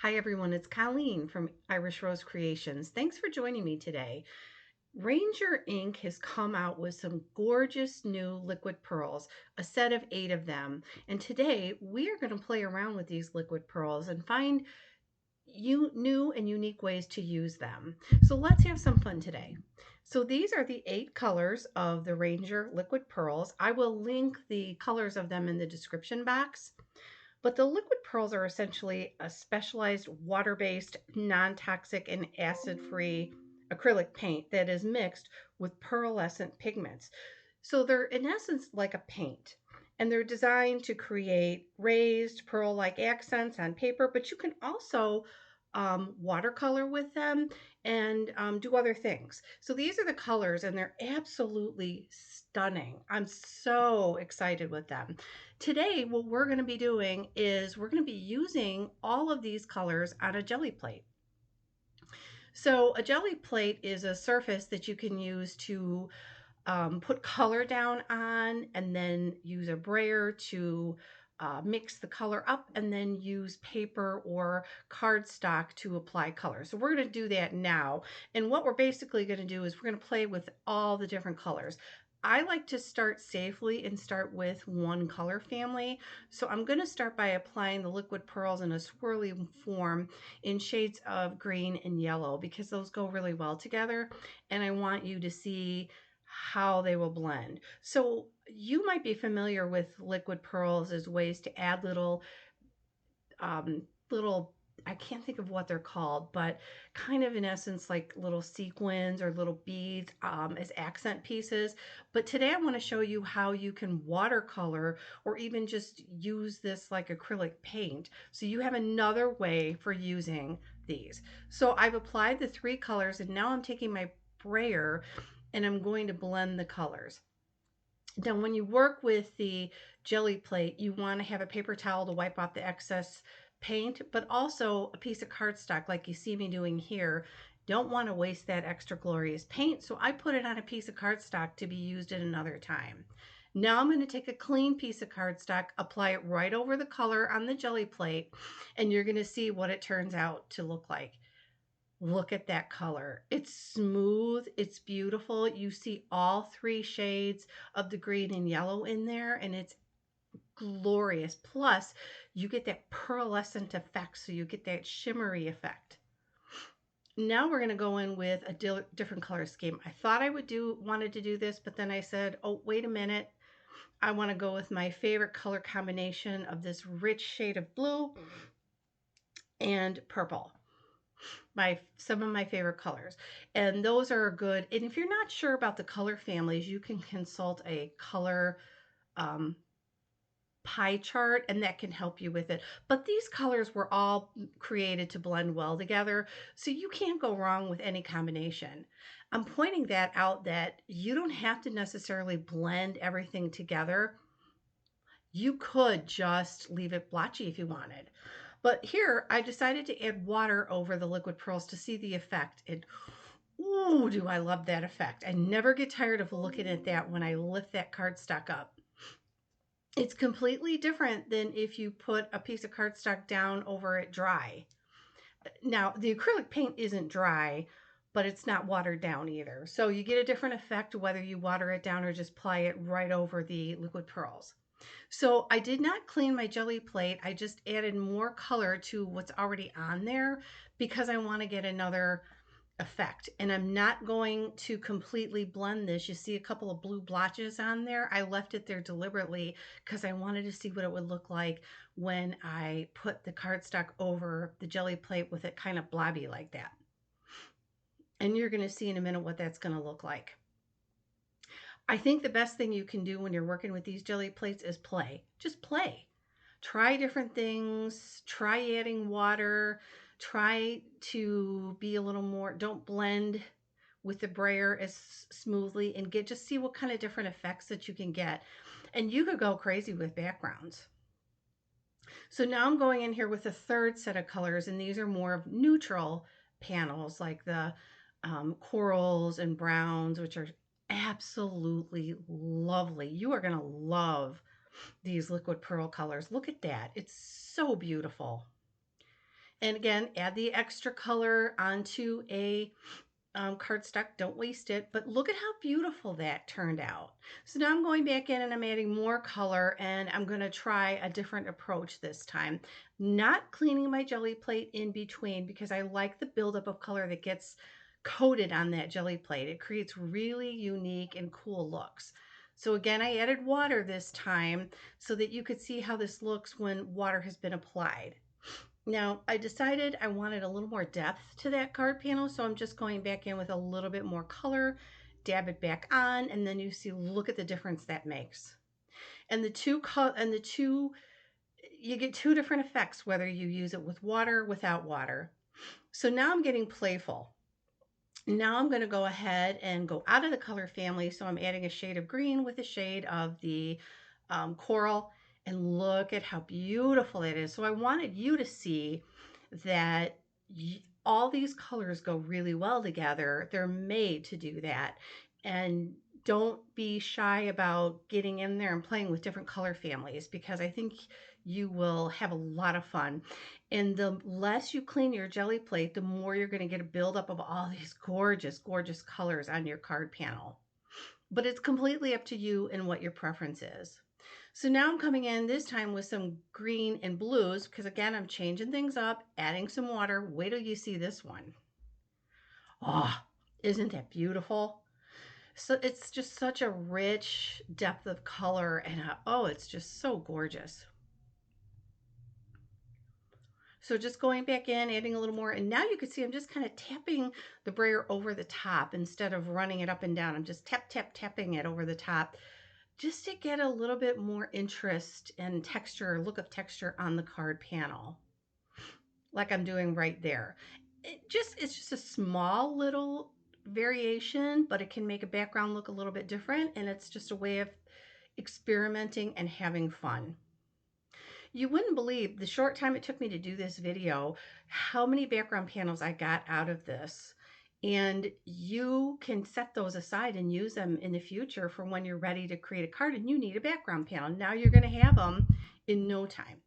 Hi everyone, it's Colleen from Irish Rose Creations. Thanks for joining me today. Ranger Ink has come out with some gorgeous new liquid pearls, a set of 8 of them. And today we are going to play around with these liquid pearls and find new and unique ways to use them. So let's have some fun today. So these are the 8 colors of the Ranger liquid pearls. I will link the colors of them in the description box. But the liquid pearls are essentially a specialized water-based, non-toxic, and acid-free acrylic paint that is mixed with pearlescent pigments. So they're in essence like a paint. And they're designed to create raised pearl-like accents on paper, but you can also watercolor with them and do other things. So these are the colors, and they're absolutely stunning. I'm so excited with them. Today, what we're going to be doing is we're going to be using all of these colors on a jelly plate. So a jelly plate is a surface that you can use to put color down on, and then use a brayer to mix the color up, and then use paper or cardstock to apply color. So we're going to do that now. And what we're basically going to do is we're going to play with all the different colors. I like to start safely and start with one color family. So I'm going to start by applying the liquid pearls in a swirly form in shades of green and yellow because those go really well together. And I want you to see how they will blend. So you might be familiar with liquid pearls as ways to add little I can't think of what they're called, but kind of in essence like little sequins or little beads as accent pieces. But today I want to show you how you can watercolor or even just use this like acrylic paint. So you have another way for using these. So I've applied the 3 colors, and now I'm taking my brayer and I'm going to blend the colors. Now, when you work with the jelly plate, you want to have a paper towel to wipe off the excess paint, but also a piece of cardstock like you see me doing here. Don't want to waste that extra glorious paint, so I put it on a piece of cardstock to be used at another time. Now I'm going to take a clean piece of cardstock, apply it right over the color on the jelly plate, and you're going to see what it turns out to look like. Look at that color. It's smooth. It's beautiful. You see all 3 shades of the green and yellow in there, and it's glorious. Plus, you get that pearlescent effect, so you get that shimmery effect. Now we're going to go in with a different color scheme. I thought I wanted to do this, but then I said, oh, wait a minute. I want to go with my favorite color combination of this rich shade of blue and purple. Some of my favorite colors, and those are good. And if you're not sure about the color families, you can consult a color um, pie chart, and that can help you with it. But these colors were all created to blend well together, so you can't go wrong with any combination. I'm pointing that out, that you don't have to necessarily blend everything together. You could just leave it blotchy if you wanted. But here I decided to add water over the liquid pearls to see the effect. And ooh, do I love that effect. I never get tired of looking at that when I lift that cardstock up. It's completely different than if you put a piece of cardstock down over it dry. Now, the acrylic paint isn't dry, but it's not watered down either. So you get a different effect whether you water it down or just apply it right over the liquid pearls. So I did not clean my jelly plate. I just added more color to what's already on there because I want to get another effect. And I'm not going to completely blend this. You see a couple of blue blotches on there. I left it there deliberately because I wanted to see what it would look like when I put the cardstock over the jelly plate with it kind of blobby like that. And you're going to see in a minute what that's going to look like. I think the best thing you can do when you're working with these jelly plates is play. Just play. Try different things. Try adding water. Try to be a little more, don't blend with the brayer as smoothly, and just see what kind of different effects that you can get. And you could go crazy with backgrounds. So now I'm going in here with a third set of colors, and these are more of neutral panels like the corals and browns, which are absolutely lovely. You are going to love these liquid pearl colors. Look at that. It's so beautiful. And again, add the extra color onto a cardstock. Don't waste it. But look at how beautiful that turned out. So now I'm going back in and I'm adding more color, and I'm going to try a different approach this time. Not cleaning my jelly plate in between, because I like the buildup of color that gets coated on that jelly plate. It creates really unique and cool looks. So again, I added water this time so that you could see how this looks when water has been applied. Now, I decided I wanted a little more depth to that card panel, so I'm just going back in with a little bit more color, dab it back on, and then you see, look at the difference that makes. And you get two different effects whether you use it with water or without water. So now I'm getting playful. Now I'm going to go ahead and go out of the color family. So I'm adding a shade of green with a shade of the coral, and look at how beautiful it is. So I wanted you to see that all these colors go really well together. They're made to do that. And don't be shy about getting in there and playing with different color families, because I think you will have a lot of fun. And the less you clean your jelly plate, the more you're going to get a buildup of all these gorgeous, gorgeous colors on your card panel. But it's completely up to you and what your preference is. So now I'm coming in this time with some green and blues, because again, I'm changing things up, adding some water. Wait till you see this one. Oh, isn't that beautiful? So it's just such a rich depth of color, and oh, it's just so gorgeous. So just going back in, adding a little more, and now you can see I'm just kind of tapping the brayer over the top instead of running it up and down. I'm just tapping it over the top, just to get a little bit more interest and texture, look of texture on the card panel, like I'm doing right there. It's just a small little variation, but it can make a background look a little bit different, and it's just a way of experimenting and having fun. You wouldn't believe the short time it took me to do this video, how many background panels I got out of this. And you can set those aside and use them in the future for when you're ready to create a card and you need a background panel. Now you're going to have them in no time.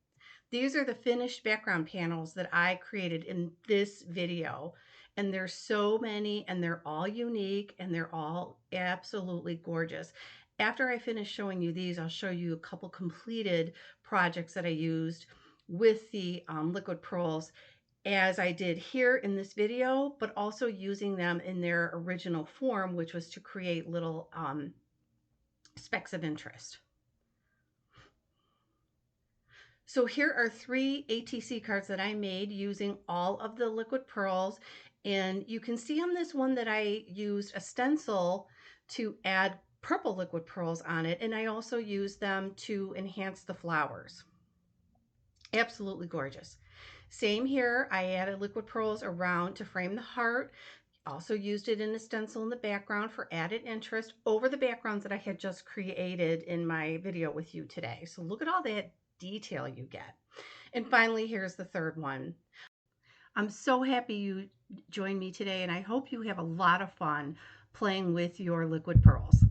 These are the finished background panels that I created in this video. And there's so many, and they're all unique, and they're all absolutely gorgeous. After I finish showing you these, I'll show you a couple completed projects that I used with the liquid pearls, as I did here in this video, but also using them in their original form, which was to create little specks of interest. So here are 3 ATC cards that I made using all of the liquid pearls. And you can see on this one that I used a stencil to add purple liquid pearls on it. And I also used them to enhance the flowers. Absolutely gorgeous. Same here, I added liquid pearls around to frame the heart. Also used it in a stencil in the background for added interest over the backgrounds that I had just created in my video with you today. So look at all that detail you get. And finally, here's the third one. I'm so happy you joined me today, and I hope you have a lot of fun playing with your liquid pearls.